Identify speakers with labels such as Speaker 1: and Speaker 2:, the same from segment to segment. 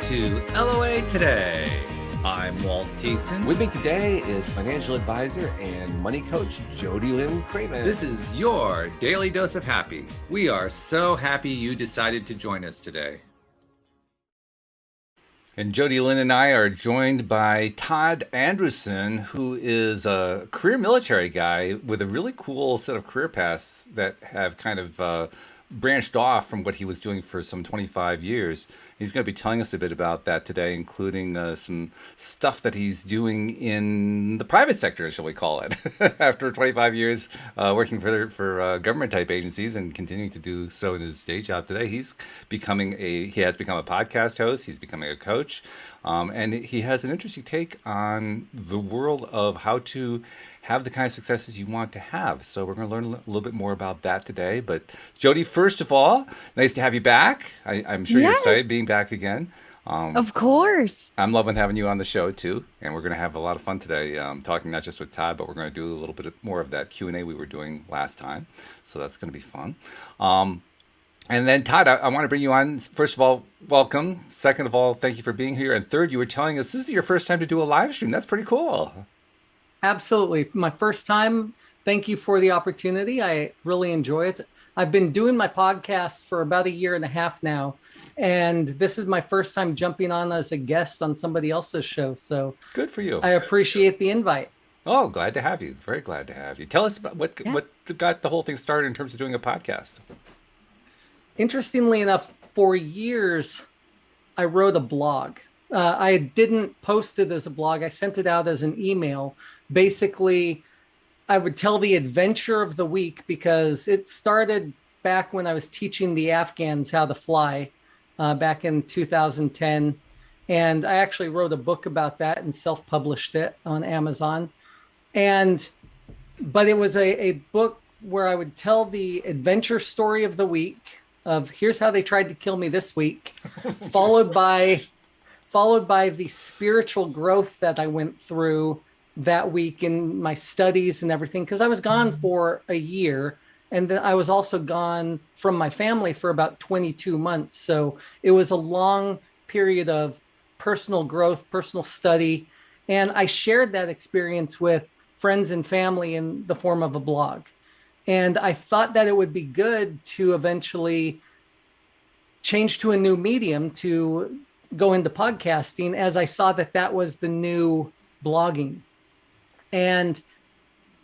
Speaker 1: to LOA Today. I'm Walt Thiessen.
Speaker 2: With me today is financial advisor and money coach Jody Lynn Craven.
Speaker 1: This is your daily dose of happy. We are so happy you decided to join us today. And Jody Lynn and I are joined by Todd Andrewsen, who is a career military guy with a really cool set of career paths that have kind of branched off from what he was doing for some 25 years. He's going to be telling us a bit about that today, including some stuff that he's doing in the private sector, shall we call it, after 25 years working for government-type agencies and continuing to do so in his day job today. He has become a podcast host. He's becoming a coach, and he has an interesting take on the world of how to have the kind of successes you want to have. So we're going to learn a little bit more about that today. But Jody, first of all, nice to have you back. I'm sure You're excited being back again.
Speaker 3: Of course.
Speaker 1: I'm loving having you on the show too. And we're going to have a lot of fun today talking not just with Todd, but we're going to do a little bit more of that Q&A we were doing last time. So that's going to be fun. And then Todd, I want to bring you on. First of all, welcome. Second of all, thank you for being here. And third, you were telling us this is your first time to do a live stream. That's pretty cool.
Speaker 4: Absolutely. My first time. Thank you for the opportunity. I really enjoy it. I've been doing my podcast for about a year and a half now, and this is my first time jumping on as a guest on somebody else's show. So
Speaker 1: good for you.
Speaker 4: I appreciate the invite.
Speaker 1: Oh, glad to have you. Very glad to have you. Tell us about what got the whole thing started in terms of doing a podcast.
Speaker 4: Interestingly enough, for years, I wrote a blog. I didn't post it as a blog. I sent it out as an email. Basically, I would tell the adventure of the week because it started back when I was teaching the Afghans how to fly back in 2010. And I actually wrote a book about that and self-published it on Amazon. But it was a book where I would tell the adventure story of the week of here's how they tried to kill me this week, followed by the spiritual growth that I went through that week in my studies and everything, because I was gone for a year. And then I was also gone from my family for about 22 months. So it was a long period of personal growth, personal study. And I shared that experience with friends and family in the form of a blog. And I thought that it would be good to eventually change to a new medium to go into podcasting, as I saw that was the new blogging. And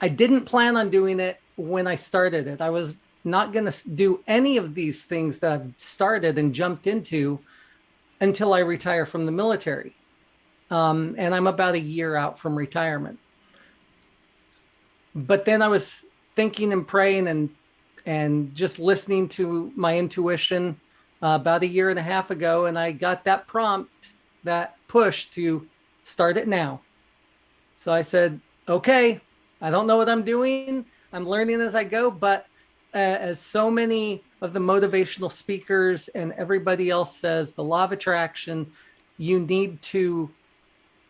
Speaker 4: I didn't plan on doing it when I started it. I was not going to do any of these things that I've started and jumped into until I retire from the military. And I'm about a year out from retirement. But then I was thinking and praying and just listening to my intuition about a year and a half ago. And I got that prompt, that push to start it now. So I said, okay, I don't know what I'm doing. I'm learning as I go. But as so many of the motivational speakers and everybody else says, the law of attraction, you need to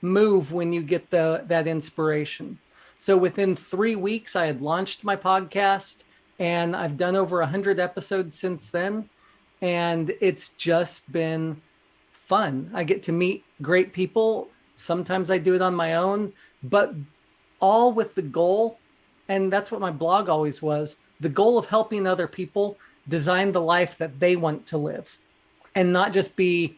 Speaker 4: move when you get that inspiration. So within 3 weeks, I had launched my podcast, and I've done over 100 episodes since then. And it's just been fun. I get to meet great people. Sometimes I do it on my own, but all with the goal, and that's what my blog always was, the goal of helping other people design the life that they want to live and not just be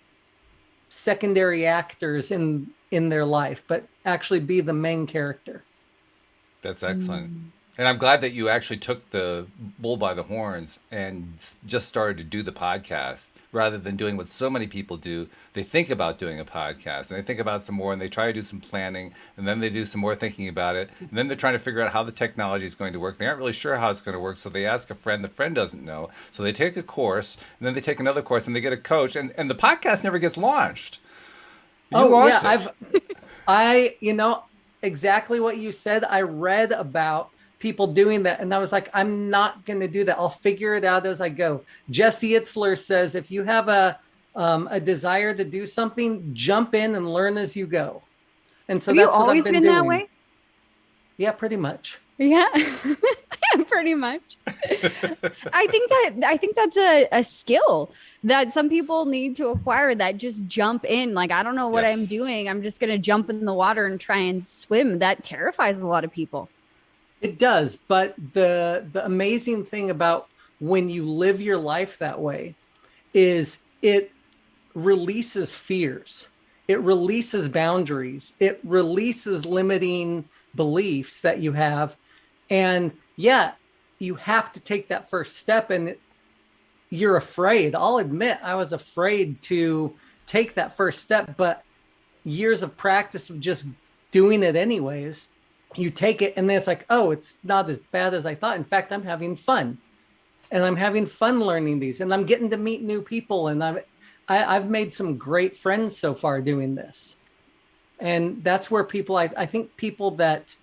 Speaker 4: secondary actors in their life, but actually be the main character.
Speaker 1: That's excellent. And I'm glad that you actually took the bull by the horns and just started to do the podcast rather than doing what so many people do. They think about doing a podcast and they think about some more and they try to do some planning and then they do some more thinking about it. And then they're trying to figure out how the technology is going to work. They aren't really sure how it's going to work. So they ask a friend. The friend doesn't know. So they take a course and then they take another course and they get a coach. And the podcast never gets launched. You launched it.
Speaker 4: Exactly what you said. I read about people doing that. And I was like, I'm not going to do that. I'll figure it out as I go. Jesse Itzler says, if you have a desire to do something, jump in and learn as you go. And so
Speaker 3: Have
Speaker 4: that's
Speaker 3: you
Speaker 4: what
Speaker 3: always
Speaker 4: I've been
Speaker 3: been
Speaker 4: doing.
Speaker 3: that way?
Speaker 4: Yeah, pretty much.
Speaker 3: Yeah. Pretty much. I think that's a skill that some people need to acquire, that just jump in. Like, I don't know what I'm
Speaker 1: Yes.
Speaker 3: doing. I'm just going to jump in the water and try and swim. That terrifies a lot of people.
Speaker 4: It does, but the amazing thing about when you live your life that way is it releases fears. It releases boundaries. It releases limiting beliefs that you have. And yeah, you have to take that first step, and you're afraid. I'll admit I was afraid to take that first step, but years of practice of just doing it anyways, you take it and then it's like, oh, it's not as bad as I thought. In fact, I'm having fun, and I'm having fun learning these, and I'm getting to meet new people, and I've made some great friends so far doing this. And that's where people, I think people that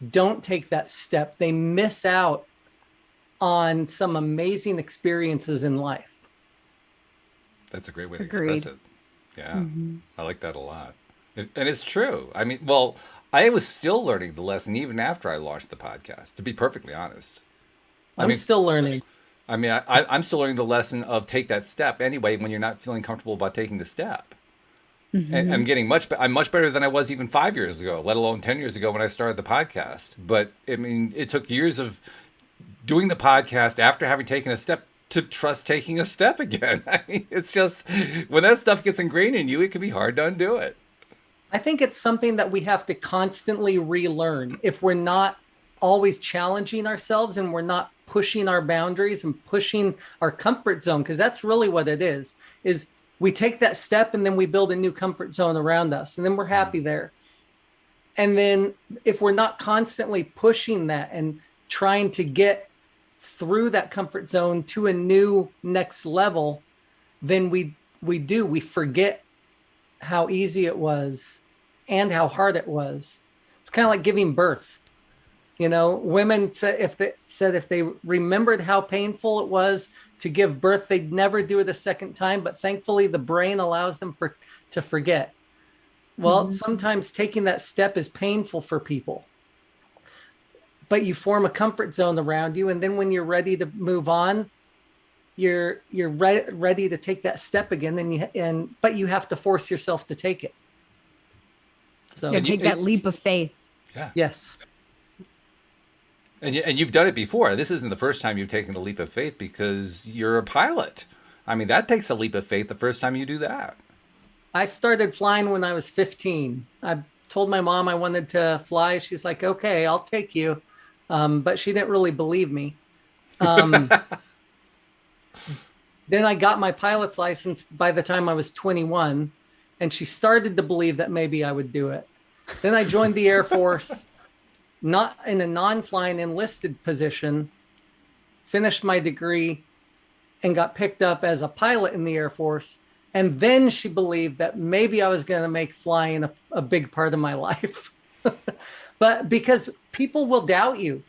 Speaker 4: don't take that step, they miss out on some amazing experiences in life.
Speaker 1: That's a great way to
Speaker 3: Agreed.
Speaker 1: express it. Yeah, I like that a lot. And it's true. I mean, well, I was still learning the lesson even after I launched the podcast, to be perfectly honest.
Speaker 4: I'm still learning.
Speaker 1: I mean, I'm still learning the lesson of take that step anyway when you're not feeling comfortable about taking the step. And I'm getting I'm much better than I was even 5 years ago, let alone 10 years ago when I started the podcast. But I mean, it took years of doing the podcast after having taken a step to trust taking a step again. I mean, it's just when that stuff gets ingrained in you, it can be hard to undo it.
Speaker 4: I think it's something that we have to constantly relearn. If we're not always challenging ourselves and we're not pushing our boundaries and pushing our comfort zone, because that's really what it is we take that step and then we build a new comfort zone around us, and then we're happy there. And then if we're not constantly pushing that and trying to get through that comfort zone to a new next level, then we forget how easy it was and how hard it was. It's kind of like giving birth. You know, women said if they remembered how painful it was to give birth, they'd never do it a second time. But thankfully, the brain allows them to forget. Well, sometimes taking that step is painful for people, but you form a comfort zone around you, and then when you're ready to move on, you're ready to take that step again, but you have to force yourself to take it. So
Speaker 3: Take that leap of faith.
Speaker 1: Yeah.
Speaker 4: Yes.
Speaker 1: And you've done it before. This isn't the first time you've taken the leap of faith because you're a pilot. I mean, that takes a leap of faith the first time you do that.
Speaker 4: I started flying when I was 15. I told my mom I wanted to fly. She's like, okay, I'll take you. But she didn't really believe me. Then I got my pilot's license by the time I was 21, and she started to believe that maybe I would do it. Then I joined the Air Force, not in a non-flying enlisted position, finished my degree, and got picked up as a pilot in the Air Force. And then she believed that maybe I was going to make flying a big part of my life. But because people will doubt you,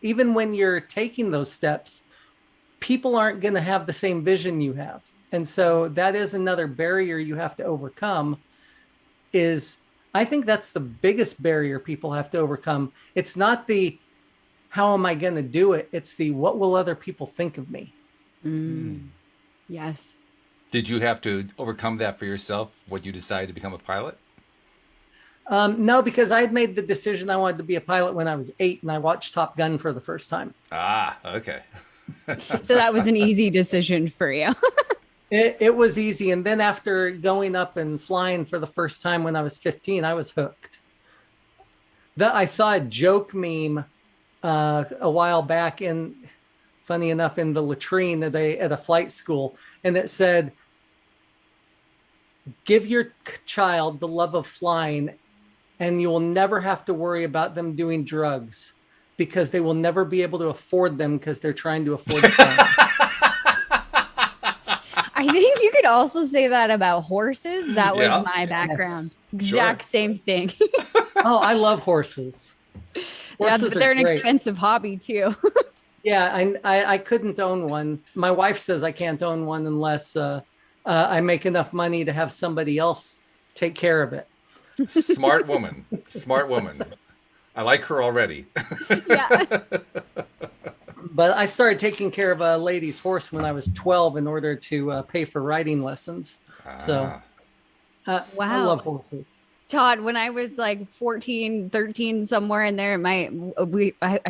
Speaker 4: even when you're taking those steps, people aren't going to have the same vision you have. And so that is another barrier you have to overcome. I think that's the biggest barrier people have to overcome. It's not the, how am I going to do it? It's the, what will other people think of me?
Speaker 3: Yes.
Speaker 1: Did you have to overcome that for yourself when you decided to become a pilot?
Speaker 4: No, because I had made the decision I wanted to be a pilot when I was 8, and I watched Top Gun for the first time.
Speaker 1: Ah, okay.
Speaker 3: So that was an easy decision for you.
Speaker 4: It was easy. And then after going up and flying for the first time when I was 15, I was hooked. I saw a joke meme a while back, funny enough, in the latrine at a flight school. And it said, give your child the love of flying, and you will never have to worry about them doing drugs, because they will never be able to afford them because they're trying to afford flying.
Speaker 3: I think you could also say that about horses. That was
Speaker 1: Yeah.
Speaker 3: my background.
Speaker 1: Yes.
Speaker 3: Exact
Speaker 1: Sure.
Speaker 3: same thing.
Speaker 4: Oh, I love horses.
Speaker 3: Yeah,
Speaker 4: Horses
Speaker 3: but they're
Speaker 4: are
Speaker 3: an
Speaker 4: great.
Speaker 3: expensive hobby too.
Speaker 4: Yeah, I couldn't own one. My wife says I can't own one unless I make enough money to have somebody else take care of it.
Speaker 1: Smart woman. Smart woman. I like her already.
Speaker 3: Yeah.
Speaker 4: But I started taking care of a lady's horse when I was 12 in order to pay for riding lessons. So
Speaker 1: Ah,
Speaker 4: I
Speaker 3: Wow.
Speaker 4: love horses.
Speaker 3: Todd, when I was like 14, 13, somewhere in there, I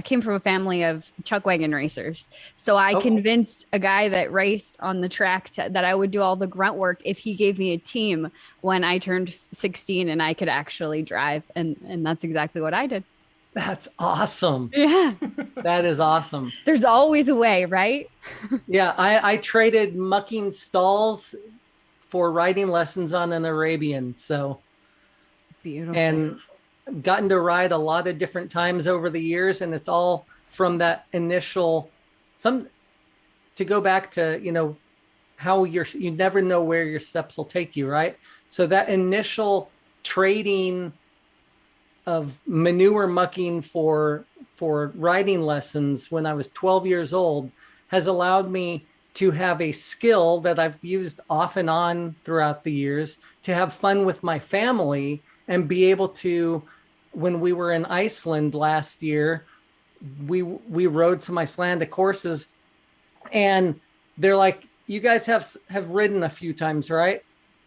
Speaker 3: came from a family of chuck wagon racers. So I
Speaker 4: Okay.
Speaker 3: convinced a guy that raced on the track that I would do all the grunt work if he gave me a team when I turned 16 and I could actually drive. And that's exactly what I did.
Speaker 4: That's awesome.
Speaker 3: Yeah.
Speaker 4: That is awesome.
Speaker 3: There's always a way, right?
Speaker 4: Yeah, I traded mucking stalls for riding lessons on an Arabian. So,
Speaker 3: Beautiful.
Speaker 4: and gotten to ride a lot of different times over the years. And it's all from that initial, to go back to, how you never know where your steps will take you, right? So that initial trading of manure mucking for riding lessons when I was 12 years old has allowed me to have a skill that I've used off and on throughout the years, to have fun with my family and be able to, when we were in Iceland last year, we rode some Icelandic horses, and they're like, you guys have ridden a few times, right?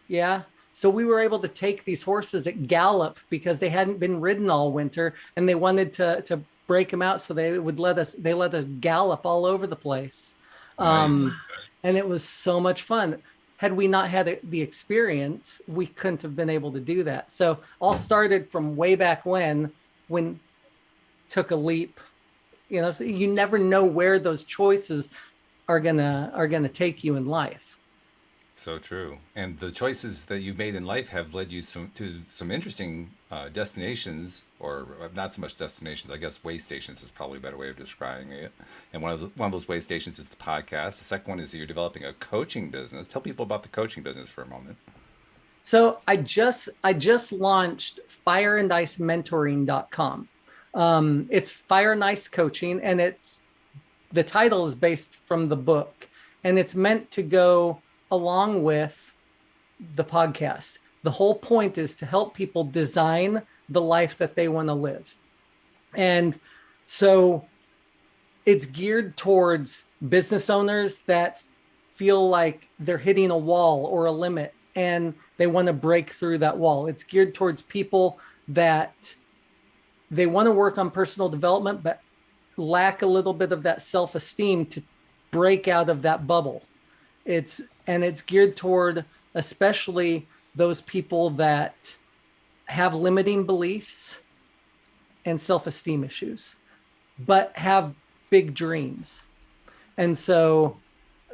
Speaker 4: Yeah. So we were able to take these horses at gallop because they hadn't been ridden all winter, and they wanted to break them out. So they let us gallop all over the place.
Speaker 1: nice.
Speaker 4: And it was so much fun. Had we not had the experience, we couldn't have been able to do that. So all started from way back when took a leap, so you never know where those choices are gonna take you in life.
Speaker 1: So true. And the choices that you've made in life have led you to some interesting destinations, or not so much destinations. I guess way stations is probably a better way of describing it. And one of those way stations is the podcast. The second one is that you're developing a coaching business. Tell people about the coaching business for a moment.
Speaker 4: So I just launched fireandicementoring.com. It's Fire and Ice Coaching, and the title is based from the book, and it's meant to go along with the podcast. The whole point is to help people design the life that they want to live. And so it's geared towards business owners that feel like they're hitting a wall or a limit, and they want to break through that wall. It's geared towards people that they want to work on personal development, but lack a little bit of that self-esteem to break out of that bubble. It's geared toward especially those people that have limiting beliefs and self-esteem issues, but have big dreams. And so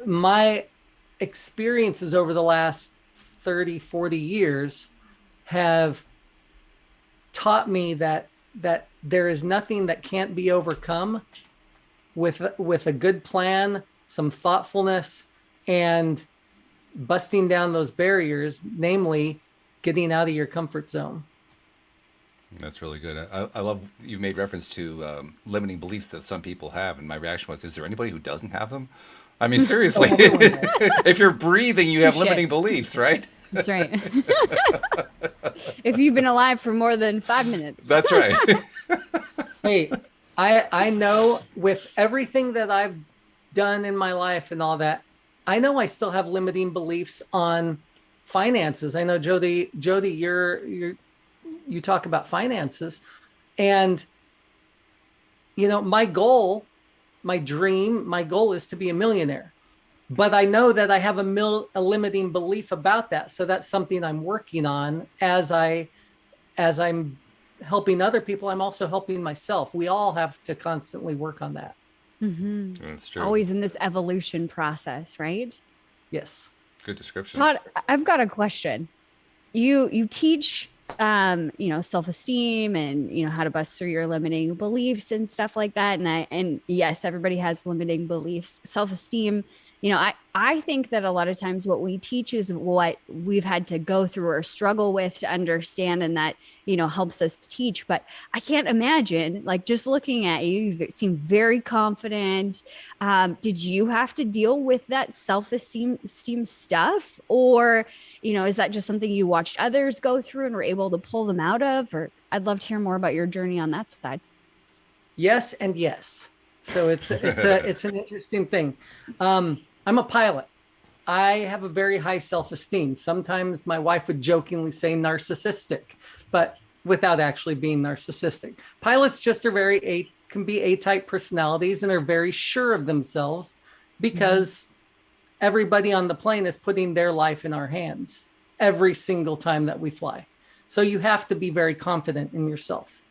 Speaker 4: my experiences over the last 30, 40 years have taught me that there is nothing that can't be overcome with a good plan, some thoughtfulness, and busting down those barriers, namely getting out of your comfort zone.
Speaker 1: That's really good. I love you made reference to limiting beliefs that some people have, and my reaction was, is there anybody who doesn't have them? I mean, seriously, if you're breathing, you have
Speaker 3: Touche.
Speaker 1: limiting beliefs, right?
Speaker 3: That's right. If you've been alive for more than 5 minutes.
Speaker 1: That's right.
Speaker 4: Hey, I know with everything that I've done in my life and all that, I know I still have limiting beliefs on finances. I know Jody, you talk about finances, and my goal is to be a millionaire. But I know that I have a limiting belief about that. So that's something I'm working on as I'm helping other people. I'm also helping myself. We all have to constantly work on that.
Speaker 3: Mm-hmm.
Speaker 1: That's true.
Speaker 3: Always in this evolution process, right?
Speaker 4: Yes.
Speaker 1: Good description.
Speaker 3: Todd, I've got a question. You teach, self-esteem and, how to bust through your limiting beliefs and stuff like that. And yes, everybody has limiting beliefs. Self-esteem I think that a lot of times what we teach is what we've had to go through or struggle with to understand, and that, helps us teach. But I can't imagine, like, just looking at you, you seem very confident. Did you have to deal with that self-esteem stuff? Or, is that just something you watched others go through and were able to pull them out of? Or I'd love to hear more about your journey on that side.
Speaker 4: Yes and yes. So it's an interesting thing. I'm a pilot. I have a very high self-esteem. Sometimes my wife would jokingly say narcissistic, but without actually being narcissistic. Pilots just are can be A-type personalities, and are very sure of themselves because everybody on the plane is putting their life in our hands every single time that we fly. So you have to be very confident in yourself.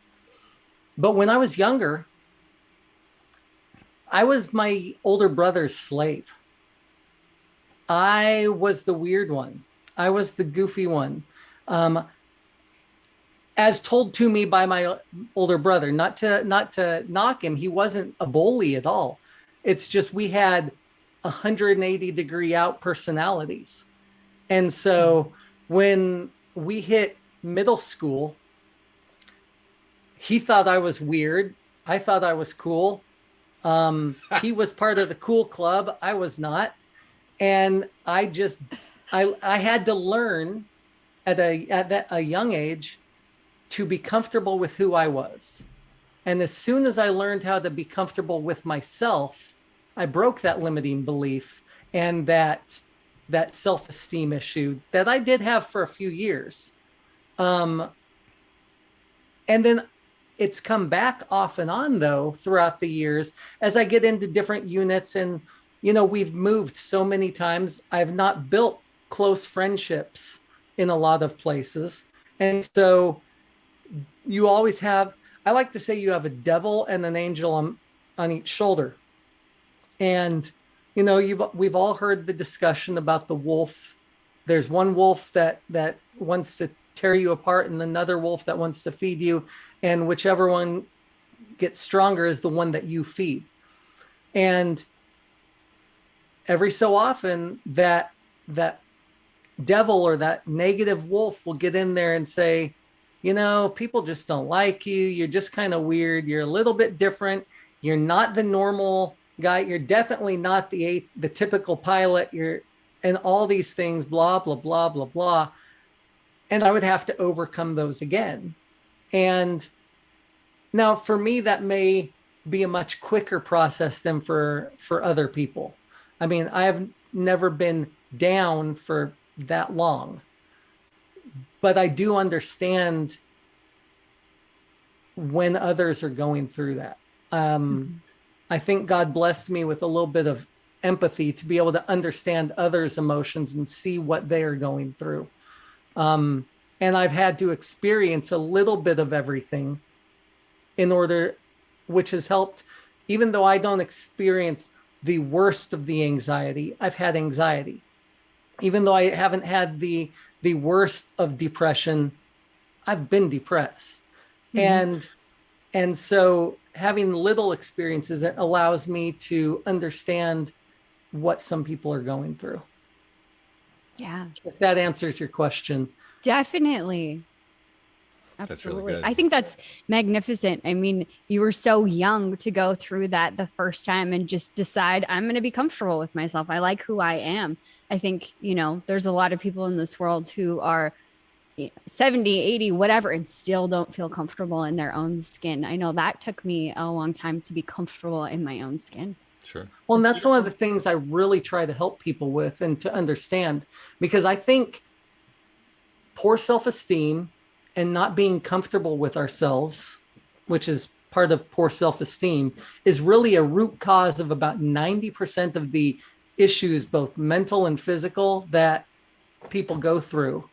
Speaker 4: But when I was younger, I was my older brother's slave. I was the weird one. I was the goofy one. As told to me by my older brother, not to knock him, he wasn't a bully at all. It's just we had 180-degree out personalities. And so when we hit middle school, he thought I was weird. I thought I was cool. He was part of the cool club. I was not. And I had to learn at a young age to be comfortable with who I was. And as soon as I learned how to be comfortable with myself, I broke that limiting belief and that self-esteem issue that I did have for a few years. And then it's come back off and on, though, throughout the years as I get into different units. And, we've moved so many times. I've not built close friendships in a lot of places. And so you always have, I like to say you have a devil and an angel on each shoulder. And, we've all heard the discussion about the wolf. There's one wolf that wants to tear you apart and another wolf that wants to feed you. And whichever one gets stronger is the one that you feed. And every so often that devil or that negative wolf will get in there and say, people just don't like you. You're just kind of weird. You're a little bit different. You're not the normal guy. You're definitely not the typical pilot. And all these things, blah, blah, blah, blah, blah. And I would have to overcome those again. And now for me, that may be a much quicker process than for other people. I mean, I have never been down for that long, but I do understand when others are going through that. I think God blessed me with a little bit of empathy to be able to understand others' emotions and see what they are going through. And I've had to experience a little bit of everything which has helped, even though I don't experience the worst of the anxiety, I've had anxiety. Even though I haven't had the worst of depression, I've been depressed. And so having little experiences, it allows me to understand what some people are going through.
Speaker 3: Yeah.
Speaker 4: If that answers your question.
Speaker 3: Definitely.
Speaker 1: That's really
Speaker 3: Absolutely.
Speaker 1: good.
Speaker 3: I think that's magnificent. I mean, you were so young to go through that the first time and just decide, I'm going to be comfortable with myself. I like who I am. I think, there's a lot of people in this world who are 70, 80, whatever, and still don't feel comfortable in their own skin. I know that took me a long time to be comfortable in my own skin.
Speaker 1: Sure.
Speaker 4: Well, and that's one of the things I really try to help people with and to understand, because I think poor self-esteem and not being comfortable with ourselves, which is part of poor self-esteem, is really a root cause of about 90% of the issues, both mental and physical, that people go through.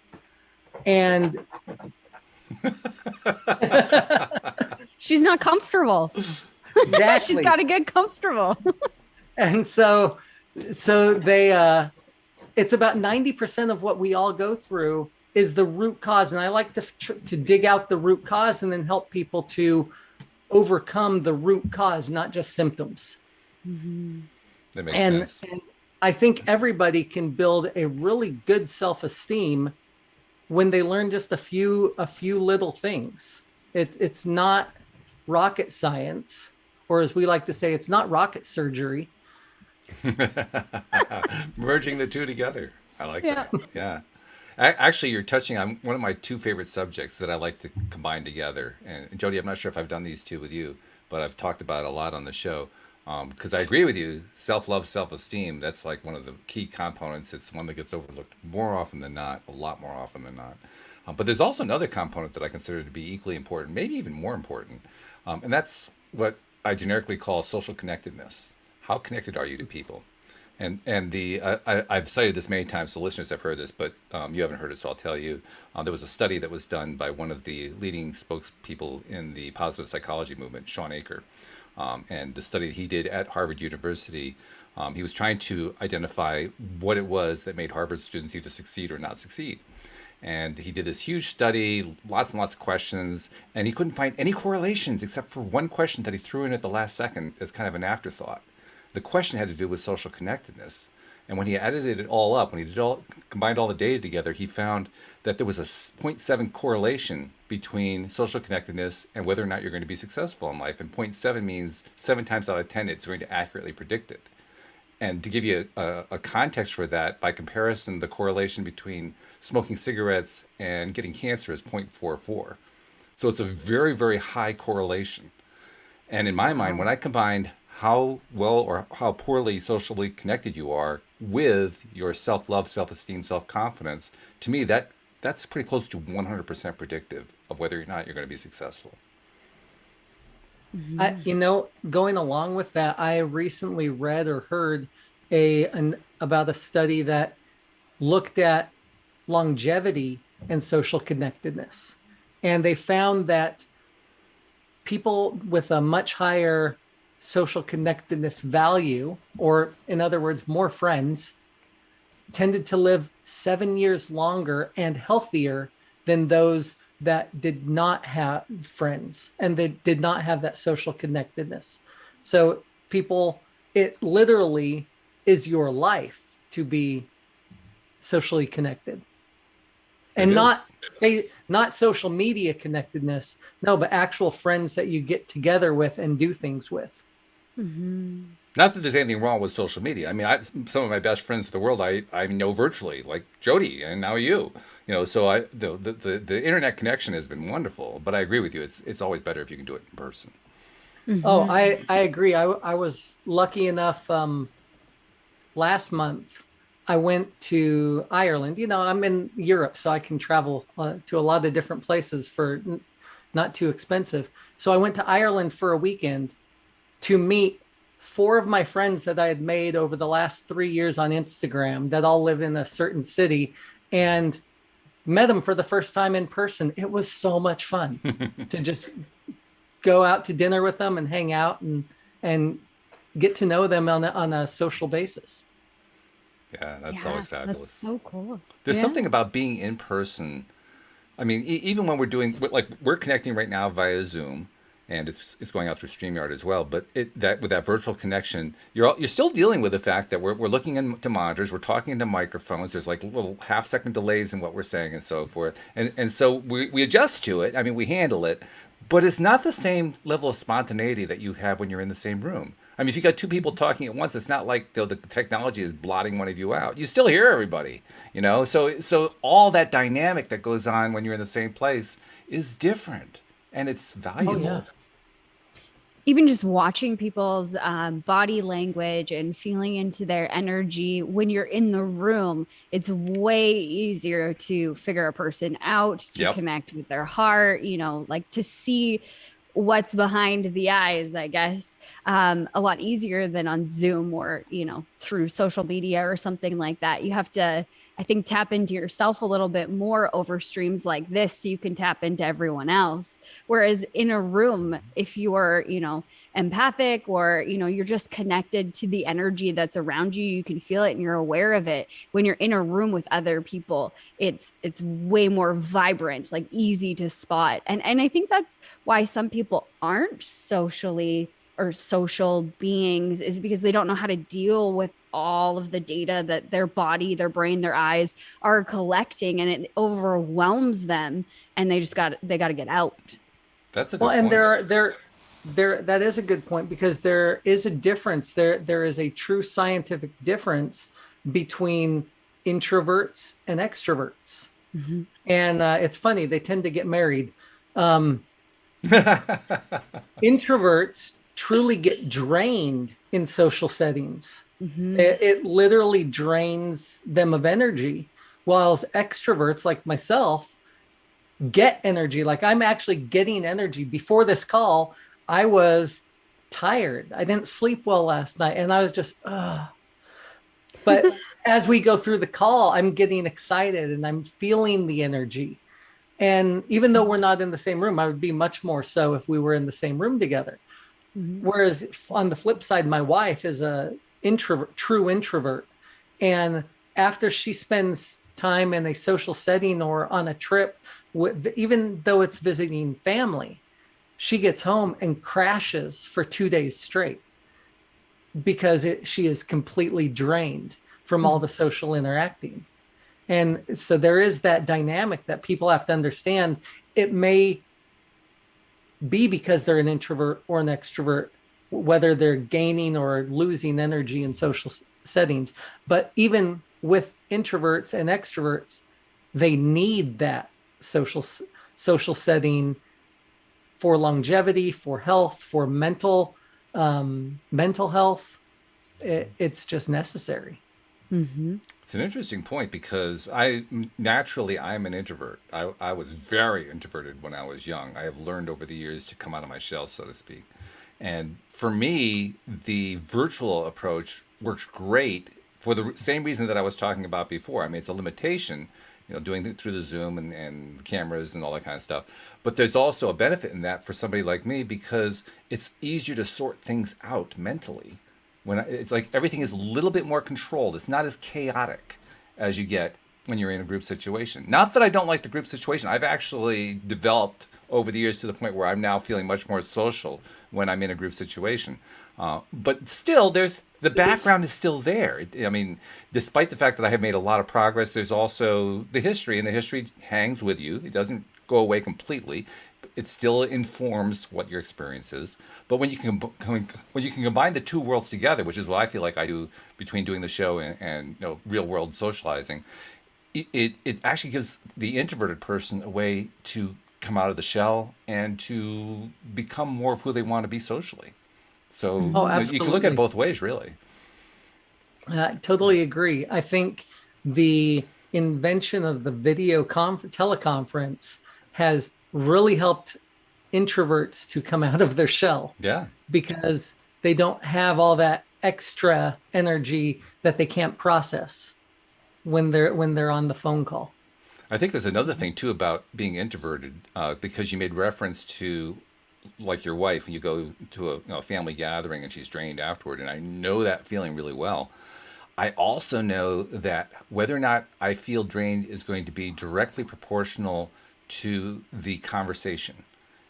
Speaker 4: And
Speaker 3: she's not comfortable.
Speaker 4: Exactly.
Speaker 3: She's got to get comfortable.
Speaker 4: And so they, it's about 90% of what we all go through is the root cause. And I like to dig out the root cause and then help people to overcome the root cause, not just symptoms.
Speaker 1: That makes sense.
Speaker 4: I think everybody can build a really good self-esteem when they learn just a few little things. It's not rocket science, or as we like to say, it's not rocket surgery.
Speaker 1: Merging the two together. I like
Speaker 3: Yeah.
Speaker 1: that. Yeah. Actually, you're touching on one of my two favorite subjects that I like to combine together. And Jody, I'm not sure if I've done these two with you, but I've talked about it a lot on the show. Because I agree with you, self-love, self-esteem, that's like one of the key components. It's one that gets overlooked more often than not, a lot more often than not. But there's also another component that I consider to be equally important, maybe even more important. And that's what I generically call social connectedness. How connected are you to people? I've cited this many times, so listeners have heard this, but you haven't heard it, so I'll tell you. There was a study that was done by one of the leading spokespeople in the positive psychology movement, Sean Aker. And the study that he did at Harvard University, he was trying to identify what it was that made Harvard students either succeed or not succeed. And he did this huge study, lots and lots of questions, and he couldn't find any correlations except for one question that he threw in at the last second as kind of an afterthought. The question had to do with social connectedness. And when he added it all up, when he combined all the data together, he found that there was a zero point 0.7 correlation between social connectedness and whether or not you're going to be successful in life. And zero point 0.7 means 7 times out of 10, it's going to accurately predict it. And to give you a context for that, by comparison, the correlation between smoking cigarettes and getting cancer is 0.44. So it's a very, very high correlation. And in my mind, when I combined how well or how poorly socially connected you are with your self-love, self-esteem, self-confidence, to me, that's pretty close to 100% predictive of whether or not you're going to be successful.
Speaker 4: Going along with that, I recently read or heard about a study that looked at longevity and social connectedness. And they found that people with a much higher social connectedness value, or in other words, more friends, tended to live 7 years longer and healthier than those that did not have friends and they did not have that social connectedness. So it literally is your life to be socially connected. And not social media connectedness, no, but actual friends that you get together with and do things with.
Speaker 3: Mm-hmm.
Speaker 1: Not that there's anything wrong with social media. I mean, some of my best friends in the world I know virtually, like Jody and now you. So the internet connection has been wonderful. But I agree with you. It's always better if you can do it in person.
Speaker 3: Mm-hmm.
Speaker 4: Oh, I agree. I was lucky enough. Last month, I went to Ireland. I'm in Europe, so I can travel to a lot of different places for not too expensive. So I went to Ireland for a weekend to meet 4 of my friends that I had made over the last 3 years on Instagram that all live in a certain city, and met them for the first time in person. It was so much fun to just go out to dinner with them and hang out and get to know them on a social basis.
Speaker 1: Yeah, that's always fabulous.
Speaker 3: That's so cool.
Speaker 1: There's something about being in person. I mean, even when we're connecting right now via Zoom, and it's going out through StreamYard as well. But with that virtual connection, you're still dealing with the fact that we're looking into monitors, we're talking into microphones. There's like little half-second delays in what we're saying and so forth, and so we adjust to it. I mean, we handle it, but it's not the same level of spontaneity that you have when you're in the same room. I mean, if you got 2 people talking at once, it's not like the technology is blotting one of you out. You still hear everybody, So all that dynamic that goes on when you're in the same place is different, and it's valuable.
Speaker 4: Oh, yeah.
Speaker 3: Even just watching people's body language and feeling into their energy when you're in the room, it's way easier to figure a person out, to connect with their heart, like to see what's behind the eyes, I guess, a lot easier than on Zoom or, through social media or something like that. You have to, I think, tap into yourself a little bit more over streams like this so you can tap into everyone else. Whereas in a room, if you're, empathic or, you're just connected to the energy that's around you, you can feel it and you're aware of it. When you're in a room with other people, it's way more vibrant, like easy to spot. And I think that's why some people aren't socially or social beings, is because they don't know how to deal with all of the data that their body, their brain, their eyes are collecting, and it overwhelms them, and they got to get out.
Speaker 1: That's a
Speaker 4: Well,
Speaker 1: good
Speaker 4: and
Speaker 1: point.
Speaker 4: there that is a good point, because there is a difference. There is a true scientific difference between introverts and extroverts.
Speaker 3: Mm-hmm.
Speaker 4: And it's funny, they tend to get married. Introverts truly get drained in social settings.
Speaker 3: Mm-hmm.
Speaker 4: It literally drains them of energy, whilst extroverts like myself get energy. Like, I'm actually getting energy. Before this call, I was tired. I didn't sleep well last night, and I was just, but as we go through the call, I'm getting excited and I'm feeling the energy. And even though we're not in the same room, I would be much more so if we were in the same room together.
Speaker 3: Mm-hmm.
Speaker 4: Whereas on the flip side, my wife is a introvert, true introvert. And after she spends time in a social setting or on a trip, even though it's visiting family, she gets home and crashes for 2 days straight, because she is completely drained from all the social interacting. And so there is that dynamic that people have to understand. It may be because they're an introvert or an extrovert, whether they're gaining or losing energy in social settings. But even with introverts and extroverts, they need that social setting for longevity, for health, for mental health. It's just necessary.
Speaker 3: Mm-hmm.
Speaker 1: It's an interesting point, because I'm an introvert. I was very introverted when I was young. I have learned over the years to come out of my shell, so to speak. And for me, the virtual approach works great for the same reason that I was talking about before. I mean, it's a limitation, doing it through the Zoom and cameras and all that kind of stuff. But there's also a benefit in that for somebody like me, because it's easier to sort things out mentally. It's like everything is a little bit more controlled. It's not as chaotic as you get when you're in a group situation. Not that I don't like the group situation. I've actually developed over the years to the point where I'm now feeling much more social when I'm in a group situation. But still, the background is still there. I mean, despite the fact that I have made a lot of progress, there's also the history, and the history hangs with you. It doesn't go away completely. It still informs what your experience is. But when you can combine the two worlds together, which is what I feel like I do between doing the show and real world socializing, it actually gives the introverted person a way to come out of the shell and to become more of who they want to be socially. So
Speaker 4: Oh,
Speaker 1: you can look at it
Speaker 4: absolutely.
Speaker 1: both ways, really.
Speaker 4: I totally agree. I think the invention of the video teleconference has really helped introverts to come out of their shell,
Speaker 1: Yeah.
Speaker 4: because they don't have all that extra energy that they can't process when they're on the phone call.
Speaker 1: I think there's another thing too about being introverted, because you made reference to, like, your wife, and you go to a family gathering and she's drained afterward, and I know that feeling really well. I also know that whether or not I feel drained is going to be directly proportional to the conversation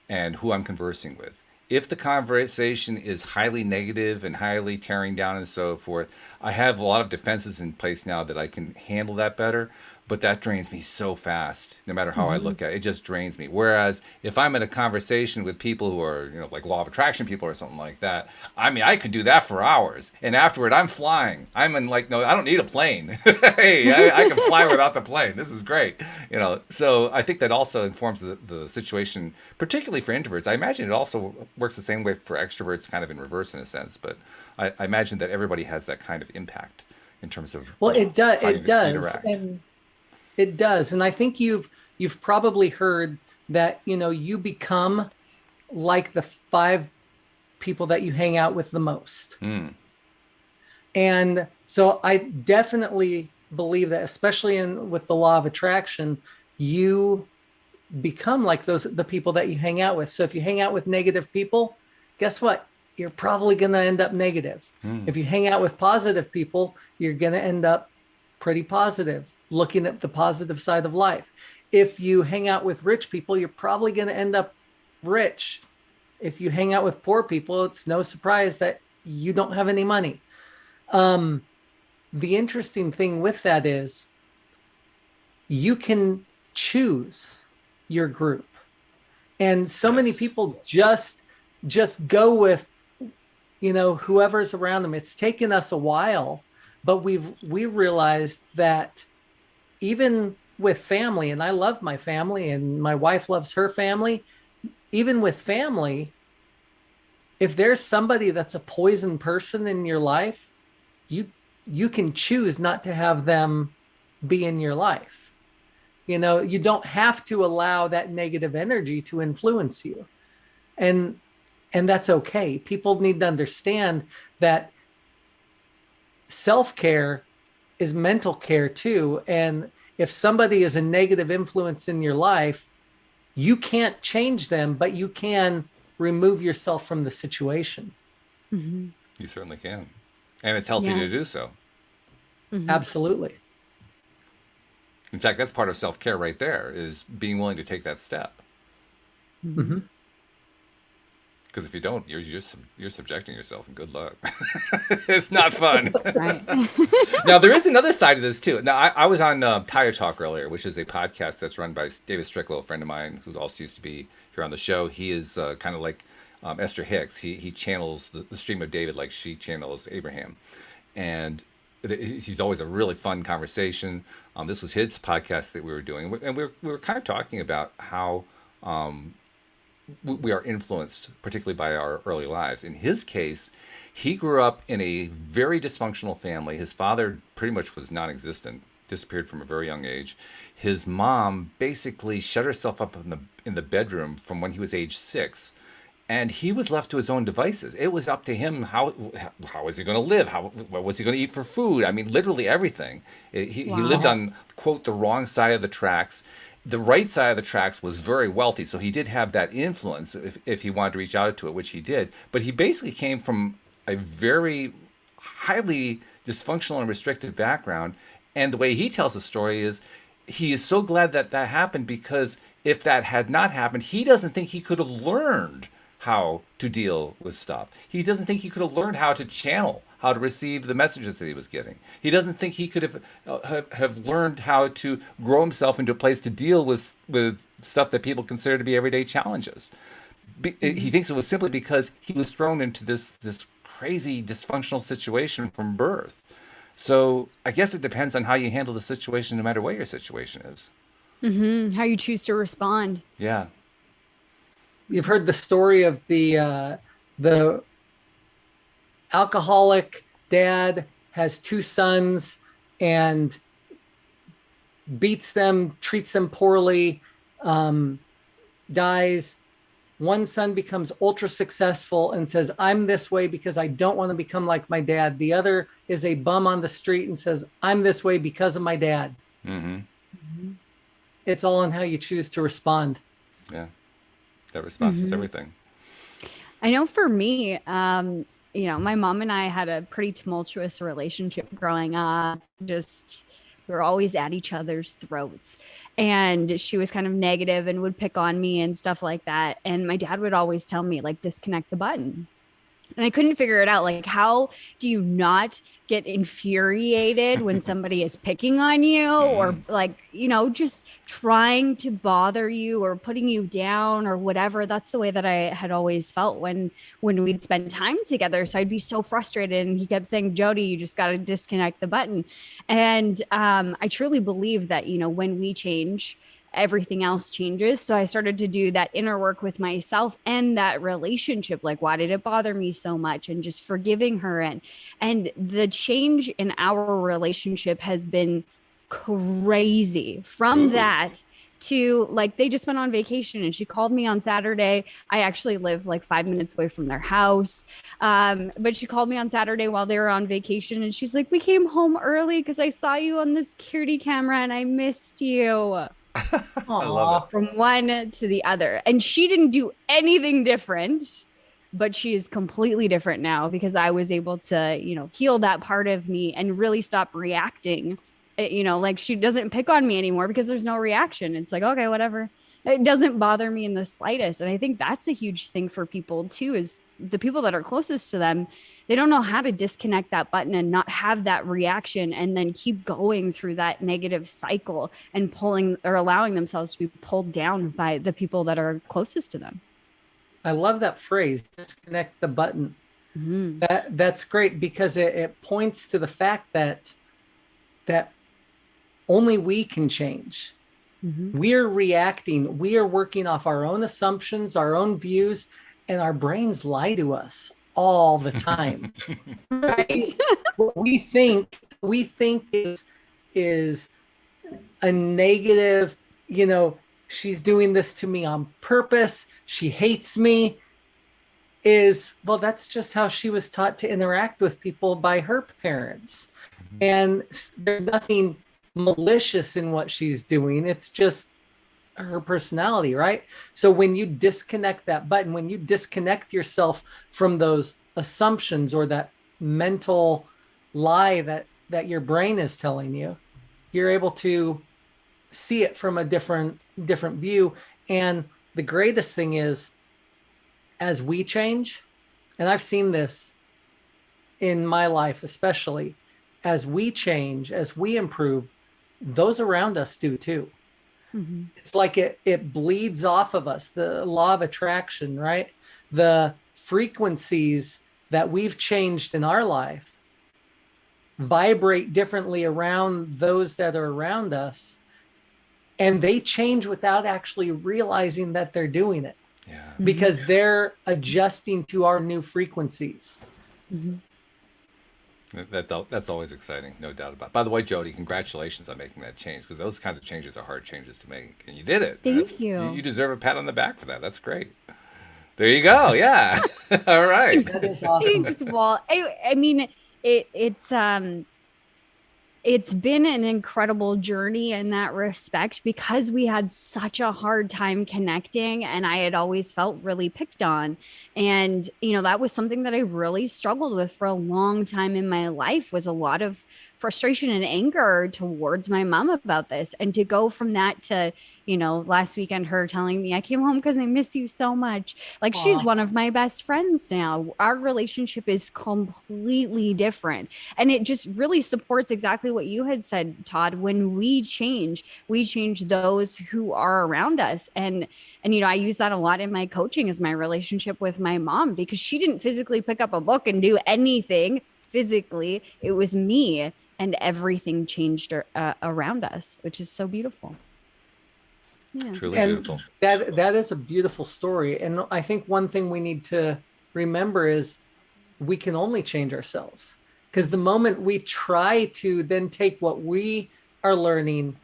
Speaker 1: and who I'm conversing with. If the conversation is highly negative and highly tearing down and so forth, I have a lot of defenses in place now that I can handle that better. But that drains me so fast, no matter how I
Speaker 3: Mm-hmm.
Speaker 1: look at it. It just drains me. Whereas if I'm in a conversation with people who are, like law of attraction people or something like that, I mean, I could do that for hours. And afterward, I'm flying. I'm in, like, no, I don't need a plane. Hey, I can fly without the plane. This is great. So I think that also informs the situation, particularly for introverts. I imagine it also works the same way for extroverts, kind of in reverse in a sense. But I imagine that everybody has that kind of impact in terms of
Speaker 4: Well, it does.
Speaker 1: how you
Speaker 4: It does.
Speaker 1: interact.
Speaker 4: And it does. And I think you've probably heard that, you become like the 5 people that you hang out with the most.
Speaker 1: Mm.
Speaker 4: And so I definitely believe that, especially with the law of attraction, you become like the people that you hang out with. So if you hang out with negative people, guess what? You're probably going to end up negative.
Speaker 1: Mm.
Speaker 4: If you hang out with positive people, you're going to end up pretty positive, looking at the positive side of life. If you hang out with rich people, you're probably going to end up rich. If you hang out with poor people, it's no surprise that you don't have any money. the interesting thing with that is you can choose your group. And so many people just go with, whoever's around them. It's taken us a while, but we realized that even with family, and I love my family and my wife loves her family, even with family, if there's somebody that's a poison person in your life, you can choose not to have them be in your life. You don't have to allow that negative energy to influence you. And that's okay. People need to understand that self-care is mental care too. And if somebody is a negative influence in your life, you can't change them, but you can remove yourself from the situation.
Speaker 3: Mm-hmm.
Speaker 1: You certainly can. And it's healthy to do so.
Speaker 3: Mm-hmm.
Speaker 4: Absolutely.
Speaker 1: In fact, that's part of self-care right there, is being willing to take that step.
Speaker 4: Mm-hmm.
Speaker 1: Because if you don't, you're subjecting yourself, and good luck. It's not fun.
Speaker 3: Right.
Speaker 1: Now, there is another side of this, too. Now, I was on Tire Talk earlier, which is a podcast that's run by David Stricklow, a friend of mine who also used to be here on the show. He is kind of like Esther Hicks. He channels the stream of David like she channels Abraham. And he's always a really fun conversation. This was his podcast that we were doing. And we were kind of talking about how we are influenced, particularly by our early lives. In his case, he grew up in a very dysfunctional family. His father pretty much was non-existent, disappeared from a very young age. His mom basically shut herself up in the bedroom from when he was age 6. And he was left to his own devices. It was up to him how is he going to live? What was he going to eat for food? I mean, literally everything. He lived on, quote, the wrong side of the tracks. The right side of the tracks was very wealthy, so he did have that influence if he wanted to reach out to it, which he did. But he basically came from a very highly dysfunctional and restrictive background. And the way he tells the story is he is so glad that happened, because if that had not happened, he doesn't think he could have learned how to deal with stuff. He doesn't think he could have learned how to channel, how to receive the messages that he was getting. He doesn't think he could have learned how to grow himself into a place to deal with stuff that people consider to be everyday challenges. He thinks it was simply because he was thrown into this crazy dysfunctional situation from birth. So I guess it depends on how you handle the situation, no matter what your situation is.
Speaker 3: Mm-hmm. How you choose to respond.
Speaker 1: Yeah.
Speaker 4: You've heard the story of the alcoholic dad has 2 sons and beats them, treats them poorly, dies. One son becomes ultra successful and says, I'm this way because I don't want to become like my dad. The other is a bum on the street and says, I'm this way because of my dad.
Speaker 1: Mm-hmm.
Speaker 3: Mm-hmm.
Speaker 4: It's all on how you choose to respond.
Speaker 1: Yeah. That response is everything.
Speaker 3: I know for me, my mom and I had a pretty tumultuous relationship growing up. Just, we were always at each other's throats. And she was kind of negative and would pick on me and stuff like that. And my dad would always tell me, like, disconnect the button. And I couldn't figure it out. Like, how do you not get infuriated when somebody is picking on you or like, just trying to bother you or putting you down or whatever? That's the way that I had always felt when we'd spend time together. So I'd be so frustrated. And he kept saying, Jody, you just got to disconnect the button. And I truly believe that, when we change, everything else changes. So I started to do that inner work with myself and that relationship. Like, why did it bother me so much? And just forgiving her. And the change in our relationship has been crazy from that to, like, they just went on vacation and she called me on Saturday. I actually live like 5 minutes away from their house. But she called me on Saturday while they were on vacation. And she's like, we came home early because I saw you on the security camera and I missed you.
Speaker 1: I love it.
Speaker 3: From one to the other. And she didn't do anything different, but she is completely different now because I was able to, heal that part of me and really stop reacting. Like, she doesn't pick on me anymore because there's no reaction. It's like, okay, whatever. It doesn't bother me in the slightest. And I think that's a huge thing for people too, is the people that are closest to them, they don't know how to disconnect that button and not have that reaction and then keep going through that negative cycle and pulling or allowing themselves to be pulled down by the people that are closest to them.
Speaker 4: I love that phrase, disconnect the button.
Speaker 3: Mm-hmm.
Speaker 4: That's great, because it points to the fact that only we can change. Mm-hmm. We're reacting. We are working off our own assumptions, our own views, and our brains lie to us all the time. Right? What we think is a negative, she's doing this to me on purpose, she hates me, well, that's just how she was taught to interact with people by her parents. And there's nothing malicious in what she's doing. It's just her personality, right? So when you disconnect that button, when you disconnect yourself from those assumptions or that mental lie that your brain is telling you, you're able to see it from a different view. And the greatest thing is, as we change, and I've seen this in my life especially, as we change, as we improve, those around us do too. Mm-hmm. It's like it bleeds off of us, the law of attraction, right? The frequencies that we've changed in our life vibrate differently around those that are around us, and they change without actually realizing that they're doing it. Yeah. Because they're adjusting to our new frequencies. Mm-hmm.
Speaker 1: That's always exciting, no doubt about it. By the way, Jody, congratulations on making that change, because those kinds of changes are hard changes to make, and you did it.
Speaker 3: Thank you.
Speaker 1: You deserve a pat on the back for that. That's great. There you go. Yeah. All right.
Speaker 4: That is awesome.
Speaker 3: Thanks, Walt. I mean, it's been an incredible journey in that respect, because we had such a hard time connecting, and I had always felt really picked on. And, that was something that I really struggled with for a long time in my life, was a lot of frustration and anger towards my mom about this. And to go from that to, last weekend, her telling me, I came home because I miss you so much. Like, she's one of my best friends now. Our relationship is completely different. And it just really supports exactly what you had said, Todd. When we change those who are around us. And I use that a lot in my coaching, as my relationship with my mom, because she didn't physically pick up a book and do anything physically. It was me, and everything changed around us, which is so beautiful.
Speaker 1: Yeah. Truly beautiful.
Speaker 4: That is a beautiful story. And I think one thing we need to remember is we can only change ourselves, because the moment we try to then take what we are learning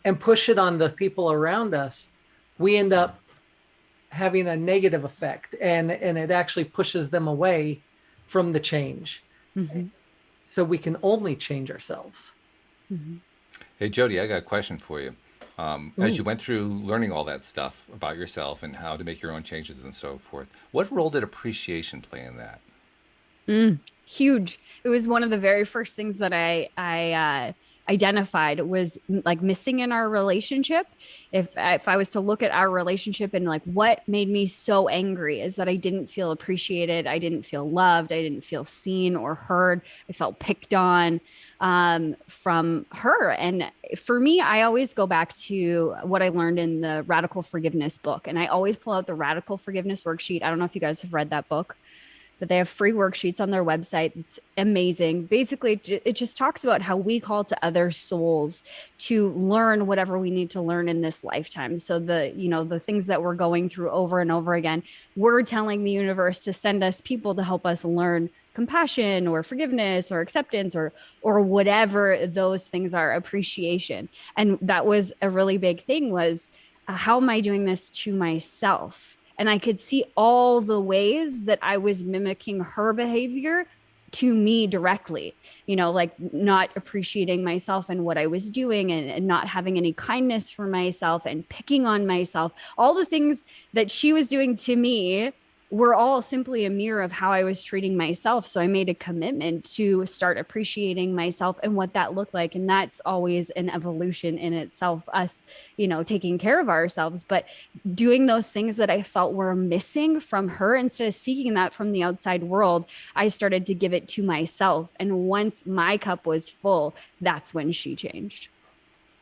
Speaker 4: and push it on the people around us, we end up having a negative effect, and it actually pushes them away from the change. Mm-hmm. So we can only change ourselves.
Speaker 1: Mm-hmm. Hey, Jody, I got a question for you. As you went through learning all that stuff about yourself and how to make your own changes and so forth, what role did appreciation play in that?
Speaker 3: Huge. It was one of the very first things that I identified was like missing in our relationship. If I was to look at our relationship and like what made me so angry is that I didn't feel appreciated. I didn't feel loved. I didn't feel seen or heard. I felt picked on from her. And for me, I always go back to what I learned in the Radical Forgiveness book. And I always pull out the Radical Forgiveness worksheet. I don't know if you guys have read that book, but they have free worksheets on their website. It's amazing. Basically, it just talks about how we call to other souls to learn whatever we need to learn in this lifetime. So the things that we're going through over and over again, we're telling the universe to send us people to help us learn compassion or forgiveness or acceptance or whatever those things are, appreciation. And that was a really big thing was, how am I doing this to myself? And I could see all the ways that I was mimicking her behavior to me directly, like not appreciating myself and what I was doing and not having any kindness for myself and picking on myself, all the things that she was doing to me we're all simply a mirror of how I was treating myself. So I made a commitment to start appreciating myself and what that looked like. And that's always an evolution in itself, us, taking care of ourselves, but doing those things that I felt were missing from her, instead of seeking that from the outside world, I started to give it to myself. And once my cup was full, that's when she changed.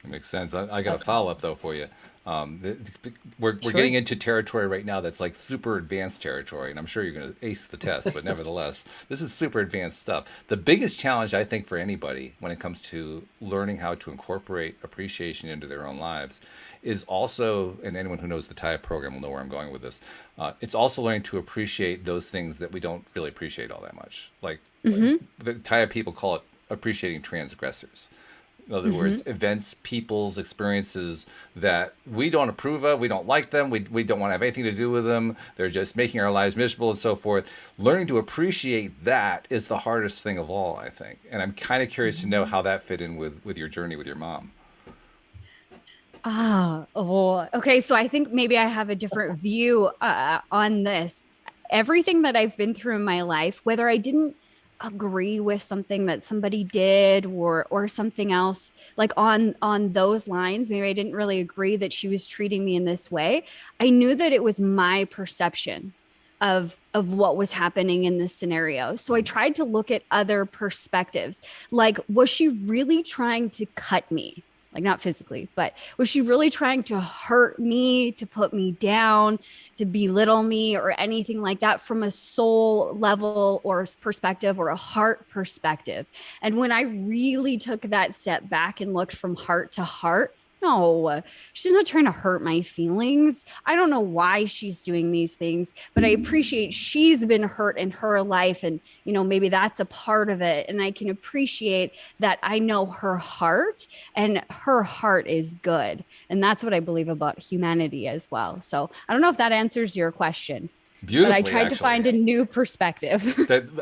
Speaker 1: That makes sense. I got a follow up though for you. We're
Speaker 4: Sure.
Speaker 1: getting into territory right now that's like super advanced territory, and I'm sure you're going to ace the test. But nevertheless, this is super advanced stuff. The biggest challenge I think for anybody when it comes to learning how to incorporate appreciation into their own lives is also, and anyone who knows the TIA program will know where I'm going with this. It's also learning to appreciate those things that we don't really appreciate all that much. Like the TIA people call it appreciating transgressors. In other words, events, people's experiences that we don't approve of, we don't like them, we don't want to have anything to do with them, they're just making our lives miserable and so forth. Learning to appreciate that is the hardest thing of all, I think. And I'm kind of curious to know how that fit in with your journey with your mom.
Speaker 3: Okay. So I think maybe I have a different view on this. Everything that I've been through in my life, whether I didn't agree with something that somebody did or something else, like on those lines, maybe I didn't really agree that she was treating me in this way, I knew that it was my perception of what was happening in this scenario. So I tried to look at other perspectives. Like, was she really trying to cut me? Like, not physically, but was she really trying to hurt me, to put me down, to belittle me, or anything like that from a soul level or perspective or a heart perspective? And when I really took that step back and looked from heart to heart, no, she's not trying to hurt my feelings. I don't know why she's doing these things, but I appreciate she's been hurt in her life. And, maybe that's a part of it. And I can appreciate that I know her heart, and her heart is good. And that's what I believe about humanity as well. So I don't know if that answers your question, but I tried to find a new perspective.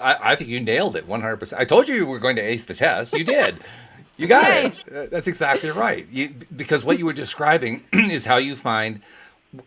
Speaker 1: I think you nailed it 100%. I told you were going to ace the test. You did. You got it. That's exactly right. Because what you were describing is how you find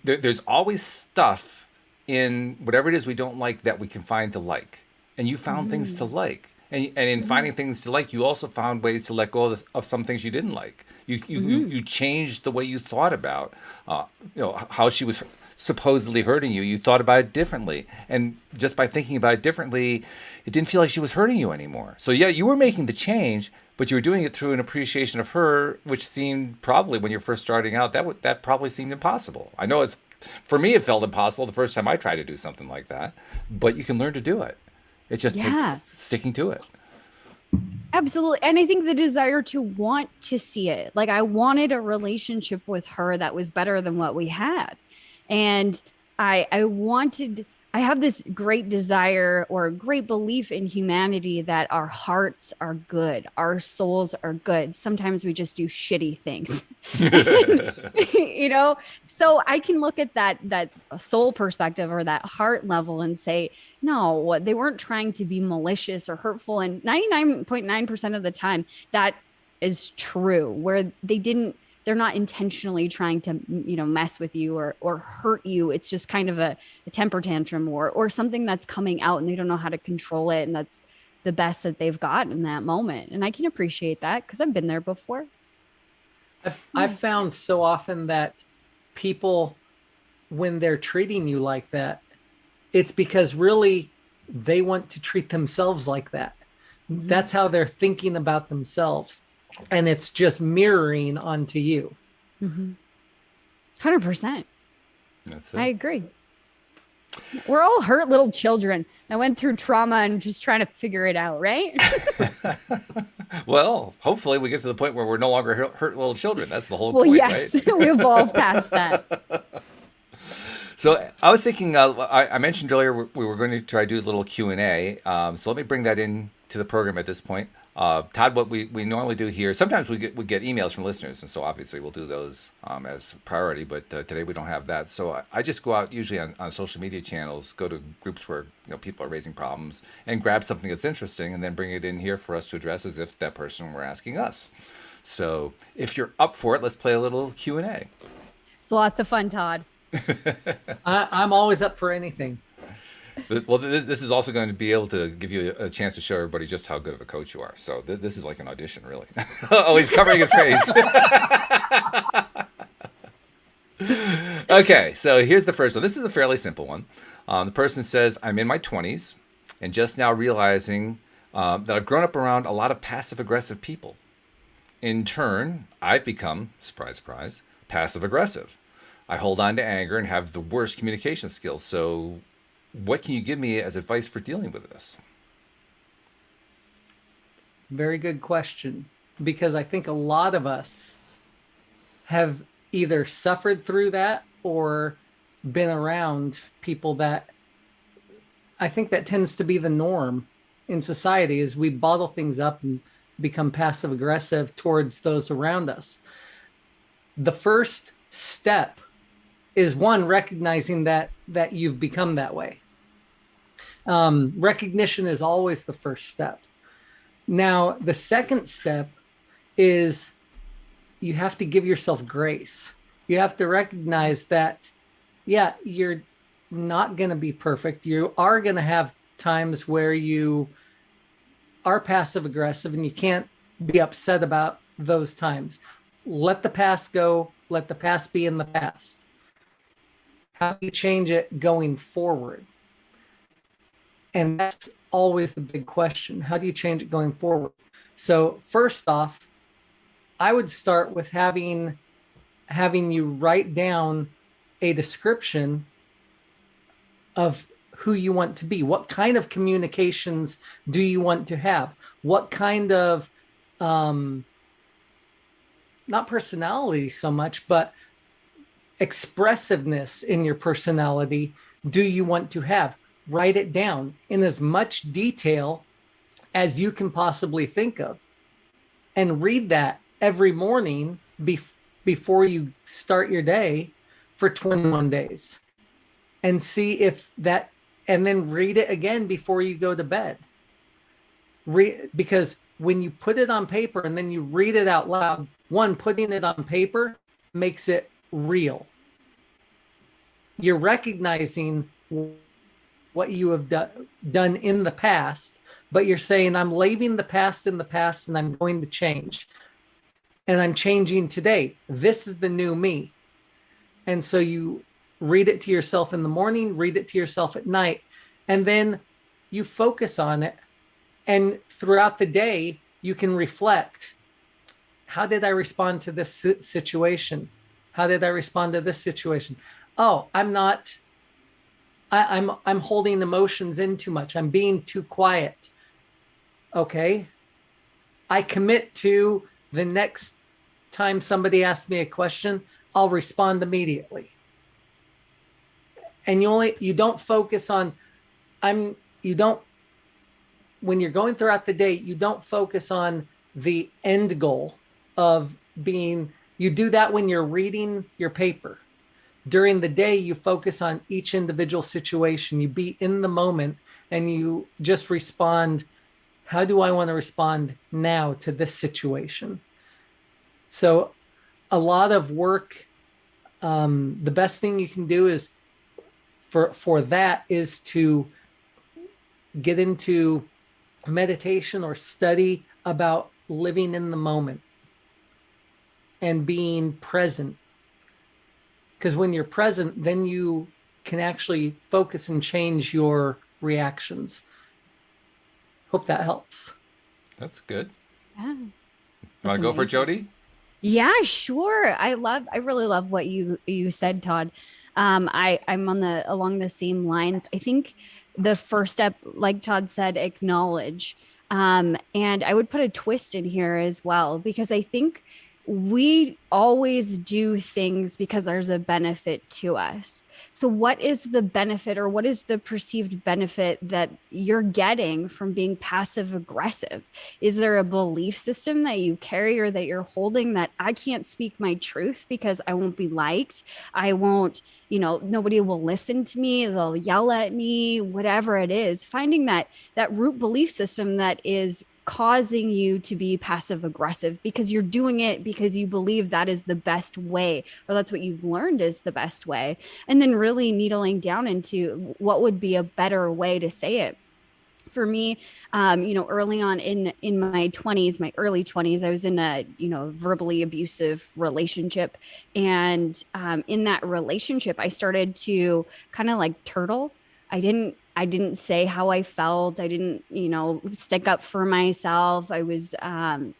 Speaker 1: there's always stuff in whatever it is we don't like that we can find to like. And you found things to like. And in finding things to like, you also found ways to let go of some things you didn't like. You changed the way you thought about how she was supposedly hurting you. You thought about it differently. And just by thinking about it differently, it didn't feel like she was hurting you anymore. So yeah, you were making the change, but you were doing it through an appreciation of her, which seemed probably, when you're first starting out, that probably seemed impossible. I know for me, it felt impossible the first time I tried to do something like that, but you can learn to do it. It just takes sticking to it.
Speaker 3: Absolutely. And I think the desire to want to see it, like I wanted a relationship with her that was better than what we had. And I have this great desire or great belief in humanity that our hearts are good. Our souls are good. Sometimes we just do shitty things, so I can look at that soul perspective or that heart level and say, no, they weren't trying to be malicious or hurtful. And 99.9% of the time that is true, where they're not intentionally trying to, mess with you or hurt you. It's just kind of a temper tantrum or something that's coming out and they don't know how to control it. And that's the best that they've got in that moment. And I can appreciate that because I've been there before.
Speaker 4: I've found so often that people, when they're treating you like that, it's because really they want to treat themselves like that. That's how they're thinking about themselves. And it's just mirroring onto you.
Speaker 3: 100%.
Speaker 1: That's it.
Speaker 3: I agree. We're all hurt little children that went through trauma and just trying to figure it out, right?
Speaker 1: Well, hopefully we get to the point where we're no longer hurt little children. That's the whole
Speaker 3: Well,
Speaker 1: point,
Speaker 3: yes,
Speaker 1: right?
Speaker 3: we evolved past that.
Speaker 1: So I was thinking, I mentioned earlier we were going to try to do a little Q&A. So let me bring that in to the program at this point. Todd, what we normally do here, sometimes we get emails from listeners, and so obviously we'll do those as priority, but today we don't have that. So I just go out usually on social media channels, go to groups where people are raising problems, and grab something that's interesting, and then bring it in here for us to address as if that person were asking us. So if you're up for it, let's play a little Q&A.
Speaker 3: It's lots of fun, Todd.
Speaker 4: I'm always up for anything.
Speaker 1: Well, this is also going to be able to give you a chance to show everybody just how good of a coach you are. So this is like an audition, really. Oh, he's covering his face. Okay, so here's the first one. This is a fairly simple one. The person says, I'm in my 20s and just now realizing that I've grown up around a lot of passive-aggressive people. In turn, I've become, surprise, surprise, passive-aggressive. I hold on to anger and have the worst communication skills. So what can you give me as advice for dealing with this?
Speaker 4: Very good question, because I think a lot of us have either suffered through that or been around people that, I think that tends to be the norm in society, is we bottle things up and become passive aggressive towards those around us. The first step is, one, recognizing that you've become that way. Recognition is always the first step. Now, the second step is you have to give yourself grace. You have to recognize that, yeah, you're not going to be perfect. You are going to have times where you are passive aggressive, and you can't be upset about those times. Let the past go. Let the past be in the past. How do you change it going forward? And that's always the big question. How do you change it going forward? So first off, I would start with having you write down a description of who you want to be. What kind of communications do you want to have? What kind of, not personality so much, but expressiveness in your personality do you want to have? Write it down in as much detail as you can possibly think of, and read that every morning before you start your day for 21 days, and see if that, and then read it again before you go to bed. Because when you put it on paper and then you read it out loud, one, putting it on paper makes it real. You're recognizing what you have done in the past, but you're saying, I'm leaving the past in the past and I'm going to change. And I'm changing today. This is the new me. And so you read it to yourself in the morning, read it to yourself at night, and then you focus on it. And throughout the day, you can reflect. How did I respond to this situation? How did I respond to this situation? Oh, I'm holding emotions in too much. I'm being too quiet. Okay. I commit to the next time somebody asks me a question, I'll respond immediately. And you don't focus on, when you're going throughout the day, you don't focus on the end goal of being, you do that when you're reading your paper. During the day, you focus on each individual situation. You be in the moment and you just respond. How do I want to respond now to this situation? So a lot of work, the best thing you can do is for that is to get into meditation or study about living in the moment and being present. Because when you're present, then you can actually focus and change your reactions. Hope that helps.
Speaker 1: That's good.
Speaker 3: Yeah.
Speaker 1: You want to go for it, Jody?
Speaker 3: Yeah, sure. I really love what you said, Todd. I'm along the same lines. I think the first step, like Todd said, acknowledge. And I would put a twist in here as well, because I think we always do things because there's a benefit to us. So what is the benefit, or what is the perceived benefit that you're getting from being passive aggressive? Is there a belief system that you carry or that you're holding that I can't speak my truth because I won't be liked? I won't, nobody will listen to me. They'll yell at me, whatever it is. Finding that root belief system that is causing you to be passive aggressive because you're doing it because you believe that is the best way, or that's what you've learned is the best way. And then really needling down into what would be a better way to say it. For me, early on in my 20s, my early 20s, I was in a, verbally abusive relationship. And in that relationship, I started to kind of like turtle. I didn't say how I felt. I didn't, stick up for myself. I was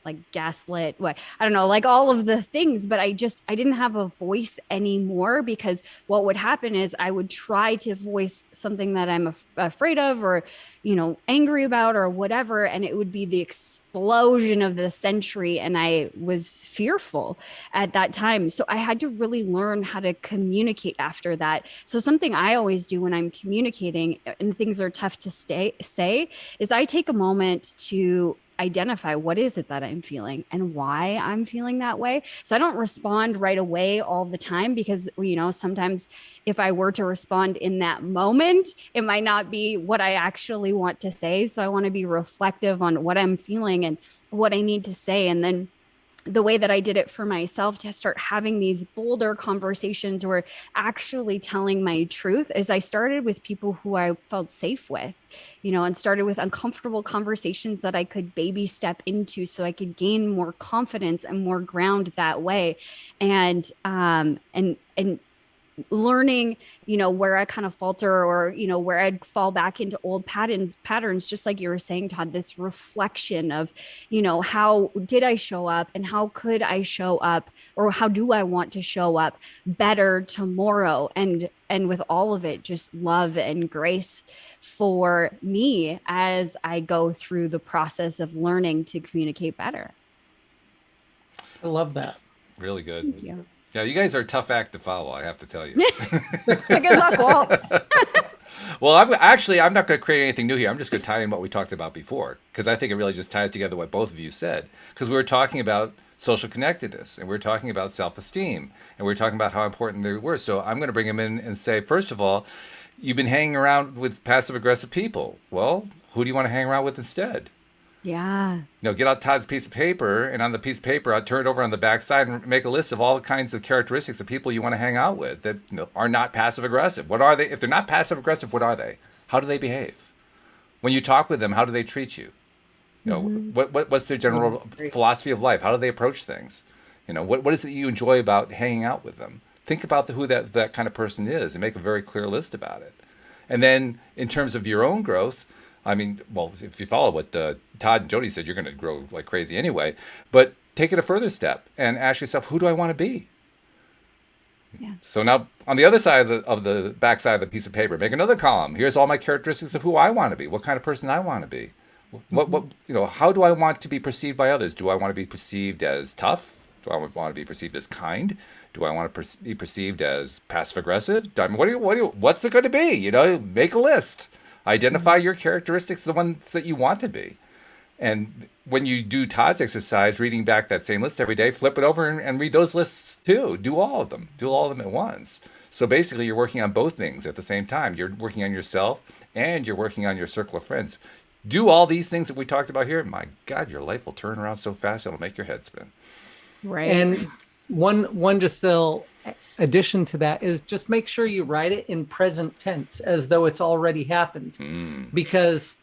Speaker 3: like gaslit. What I don't know, like all of the things, but I didn't have a voice anymore, because what would happen is I would try to voice something that I'm afraid of, or, angry about, or whatever. And it would be the explosion of the century. And I was fearful at that time. So I had to really learn how to communicate after that. So something I always do when I'm communicating and things are tough to say is I take a moment to identify what is it that I'm feeling and why I'm feeling that way. So I don't respond right away all the time, because, sometimes if I were to respond in that moment, it might not be what I actually want to say. So I want to be reflective on what I'm feeling and what I need to say. And then the way that I did it for myself to start having these bolder conversations or actually telling my truth is I started with people who I felt safe with, and started with uncomfortable conversations that I could baby step into so I could gain more confidence and more ground that way. And learning, where I kind of falter, or, where I'd fall back into old patterns, just like you were saying, Todd, this reflection of, how did I show up and how could I show up, or how do I want to show up better tomorrow? And with all of it, just love and grace for me as I go through the process of learning to communicate better.
Speaker 4: I love that.
Speaker 1: Really good.
Speaker 3: Thank you.
Speaker 1: Yeah, you guys are a tough act to follow, I have to tell you.
Speaker 3: Good luck, Walt.
Speaker 1: Well, I'm not going to create anything new here. I'm just going to tie in what we talked about before, because I think it really just ties together what both of you said. Because we were talking about social connectedness, and we were talking about self-esteem, and we were talking about how important they were. So I'm going to bring them in and say, first of all, you've been hanging around with passive-aggressive people. Well, who do you want to hang around with instead?
Speaker 3: Yeah.
Speaker 1: Get out Todd's piece of paper, and on the piece of paper, I'll turn it over on the back side and make a list of all the kinds of characteristics of people you want to hang out with that are not passive aggressive. What are they? If they're not passive aggressive, what are they? How do they behave? When you talk with them, how do they treat you? What's their general philosophy of life? How do they approach things? What is it you enjoy about hanging out with them? Think about who that kind of person is and make a very clear list about it. And then in terms of your own growth, if you follow what Todd and Jody said, you're going to grow like crazy anyway. But take it a further step and ask yourself, who do I want to be? Yeah. So now on the other side of the back side of the piece of paper, make another column. Here's all my characteristics of who I want to be. What kind of person I want to be. How do I want to be perceived by others? Do I want to be perceived as tough? Do I want to be perceived as kind? Do I want to be perceived as passive aggressive? What's it going to be? Make a list. Identify your characteristics, the ones that you want to be. And when you do Todd's exercise, reading back that same list every day, flip it over and read those lists too. Do all of them. Do all of them at once. So basically, you're working on both things at the same time. You're working on yourself and you're working on your circle of friends. Do all these things that we talked about here. My God, your life will turn around so fast, it'll make your head spin.
Speaker 3: Right.
Speaker 4: And one just little addition to that is just make sure you write it in present tense as though it's already happened, because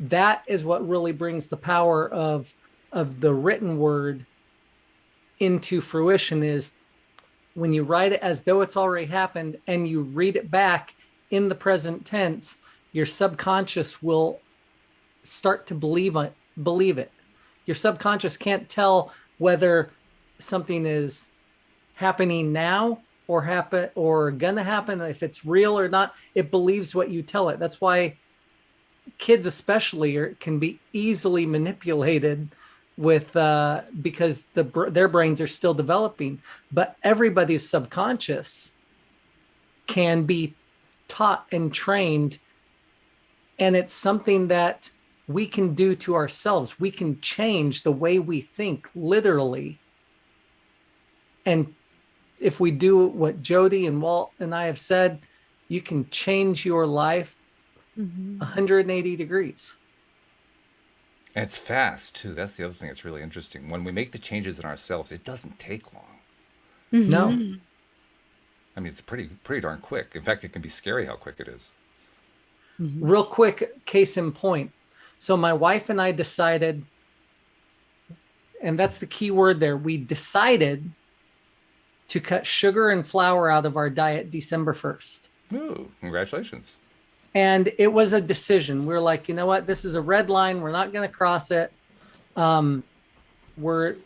Speaker 4: that is what really brings the power of the written word into fruition. Is when you write it as though it's already happened and you read it back in the present tense, your subconscious will start to believe it. Your subconscious can't tell whether something is happening now or gonna happen, if it's real or not. It believes what you tell it. That's why kids especially can be easily manipulated with because their brains are still developing. But everybody's subconscious can be taught and trained, and it's something that we can do to ourselves. We can change the way we think, literally. And if we do what Jody and Walt and I have said, you can change your life 180 degrees.
Speaker 1: And it's fast too. That's the other thing that's really interesting. When we make the changes in ourselves, it doesn't take long.
Speaker 4: No.
Speaker 1: I mean, it's pretty darn quick. In fact, it can be scary how quick it is.
Speaker 4: Real quick case in point. So my wife and I decided, and that's the key word there, we decided to cut sugar and flour out of our diet December 1st.
Speaker 1: Ooh, congratulations.
Speaker 4: And it was a decision. We're like, you know what? This is a red line. We're not going to cross it. We're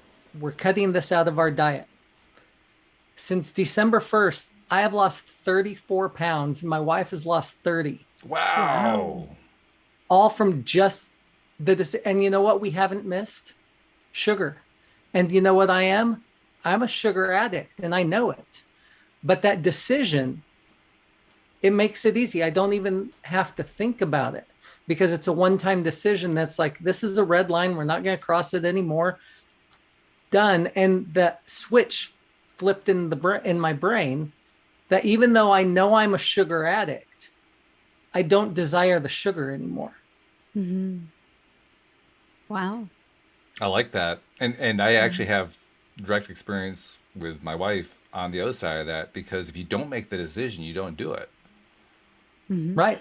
Speaker 4: cutting this out of our diet. Since December 1st, I have lost 34 pounds and my wife has lost 30.
Speaker 1: Wow.
Speaker 4: All from just and you know what we haven't missed? Sugar. And you know what I am? I'm a sugar addict and I know it. But that decision, it makes it easy. I don't even have to think about it because it's a one-time decision that's like, this is a red line. We're not going to cross it anymore. Done. And that switch flipped in my brain that even though I know I'm a sugar addict, I don't desire the sugar anymore.
Speaker 3: Wow.
Speaker 1: I like that. And I actually have direct experience with my wife on the other side of that, because if you don't make the decision, you don't do it.
Speaker 4: Right.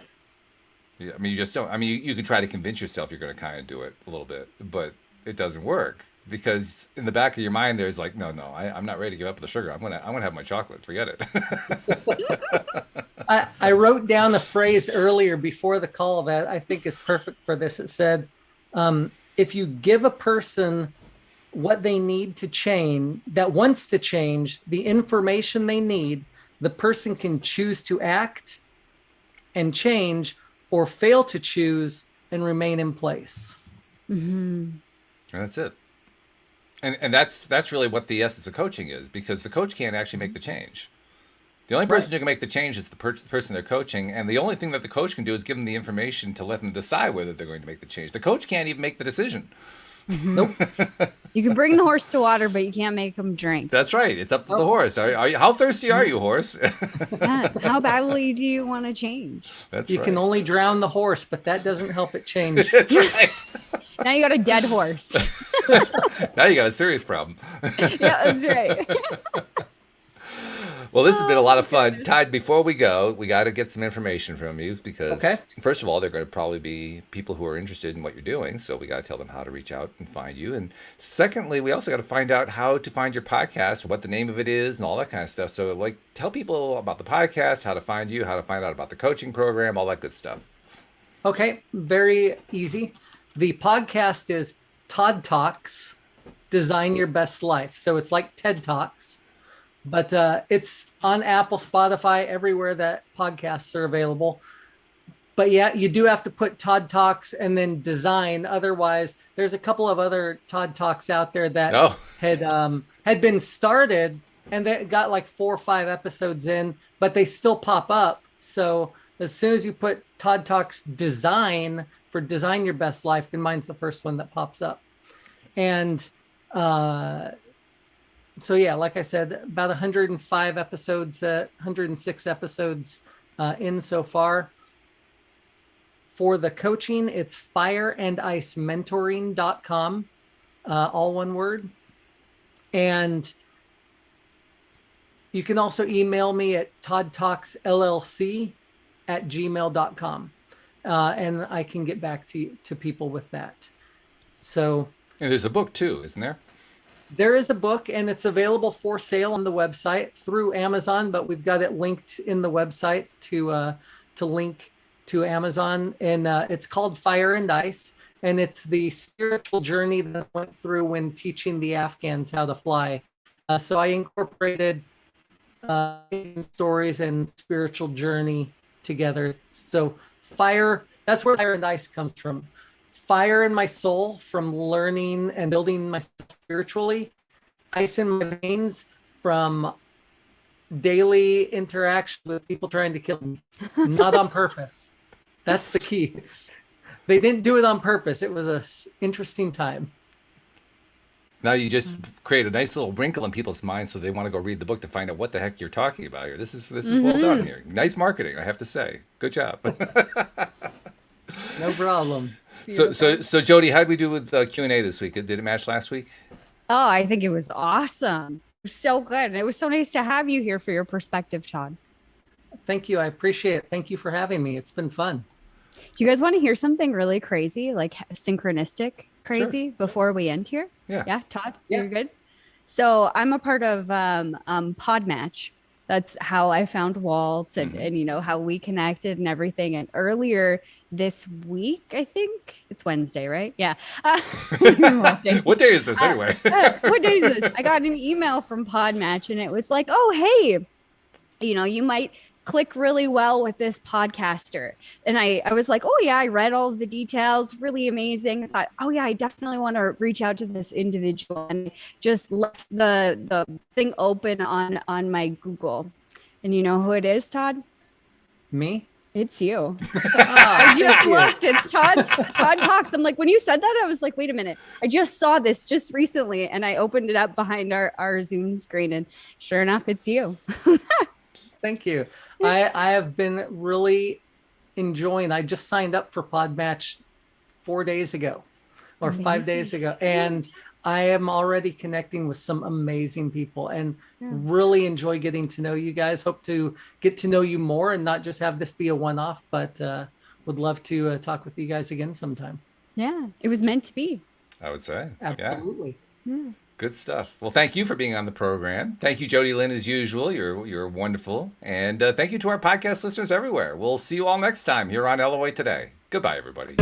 Speaker 1: Yeah, I mean, you just don't. I mean, you can try to convince yourself you're going to kind of do it a little bit, but it doesn't work because in the back of your mind, there's like, no, I'm not ready to give up the sugar. I'm gonna have my chocolate. Forget it.
Speaker 4: I wrote down a phrase earlier before the call that I think is perfect for this. It said, if you give a person what they need to change, that wants to change, the information they need, the person can choose to act and change or fail to choose and remain in place.
Speaker 1: And that's it. And that's really what the essence of coaching is, because the coach can't actually make the change. The only person who can make the change is the person they're coaching, and the only thing that the coach can do is give them the information to let them decide whether they're going to make the change. The coach can't even make the decision.
Speaker 4: Nope.
Speaker 3: You can bring the horse to water, but you can't make him drink.
Speaker 1: That's right. It's up to the horse. How thirsty are you, horse?
Speaker 3: Yeah. How badly do you want to change?
Speaker 1: That's
Speaker 4: You
Speaker 1: right.
Speaker 4: can only drown the horse, but that doesn't help it change.
Speaker 1: That's right.
Speaker 3: Now you got a dead horse.
Speaker 1: Now you got a serious problem.
Speaker 3: Yeah, that's right.
Speaker 1: Well, this has been a lot of fun. Todd, before we go, we got to get some information from you because, first of all, they're going to probably be people who are interested in what you're doing. So we got to tell them how to reach out and find you. And secondly, we also got to find out how to find your podcast, what the name of it is, and all that kind of stuff. So, like, tell people about the podcast, how to find you, how to find out about the coaching program, all that good stuff.
Speaker 4: Okay, very easy. The podcast is Todd Talks, Design Your Best Life. So it's like TED Talks. But it's on Apple, Spotify, everywhere that podcasts are available. But yeah, you do have to put Todd Talks and then design. Otherwise, there's a couple of other Todd Talks out there that had been started and they got like 4 or 5 episodes in, but they still pop up. So as soon as you put Todd Talks Design for Design Your Best Life, then mine's the first one that pops up. And so yeah, like I said, about 105 episodes, 106 episodes in so far. For the coaching, it's fireandicementoring.com, all one word. And you can also email me at toddtalksllc@gmail.com. And I can get back to people with that. So,
Speaker 1: and there's a book too, isn't there?
Speaker 4: There is a book, and it's available for sale on the website through Amazon, but we've got it linked in the website to link to Amazon. And it's called Fire and Ice, and it's the spiritual journey that I went through when teaching the Afghans how to fly. So I incorporated stories and spiritual journey together. So fire, that's where Fire and Ice comes from. Fire in my soul from learning and building myself spiritually. Ice in my veins from daily interaction with people trying to kill me. Not on purpose. That's the key. They didn't do it on purpose. It was an interesting time.
Speaker 1: Now you just create a nice little wrinkle in people's minds so they want to go read the book to find out what the heck you're talking about here. This is well done here. Nice marketing, I have to say. Good job.
Speaker 4: No problem.
Speaker 1: So Jody, how did we do with Q&A this week? Did it match last week?
Speaker 3: Oh, I think it was awesome. It was so good. And it was so nice to have you here for your perspective, Todd.
Speaker 4: Thank you. I appreciate it. Thank you for having me. It's been fun.
Speaker 3: Do you guys want to hear something really crazy, like synchronistic crazy before we end here?
Speaker 1: Yeah.
Speaker 3: Yeah, Todd,
Speaker 4: Yeah.
Speaker 3: you're good. So I'm a part of Podmatch. That's how I found Walt and you know how we connected and everything. And earlier this week, I think it's Wednesday, right? Yeah.
Speaker 1: What day is this anyway?
Speaker 3: What day is this? I got an email from Podmatch and it was like, oh, hey, you know, you might click really well with this podcaster. And I was like, oh yeah, I read all of the details, really amazing. I thought, oh yeah, I definitely want to reach out to this individual, and just left the thing open on my Google. And you know who it is, Todd?
Speaker 4: Me?
Speaker 3: It's you.
Speaker 4: Ah,
Speaker 3: I just
Speaker 4: thank you.
Speaker 3: looked. It's Todd Talks. I'm like, when you said that, I was like, wait a minute. I just saw this just recently, and I opened it up behind our Zoom screen, and sure enough, it's you.
Speaker 4: Thank you. I have been really enjoying. I just signed up for Podmatch 4 days ago or 5 days ago, and I am already connecting with some amazing people and really enjoy getting to know you guys. Hope to get to know you more and not just have this be a one-off, but would love to talk with you guys again sometime.
Speaker 3: Yeah, it was meant to be.
Speaker 1: I would say.
Speaker 4: Absolutely.
Speaker 3: Yeah.
Speaker 1: Good stuff. Well, thank you for being on the program. Thank you, Jody Lynn, as usual. You're wonderful. And thank you to our podcast listeners everywhere. We'll see you all next time here on LOA Today. Goodbye, everybody.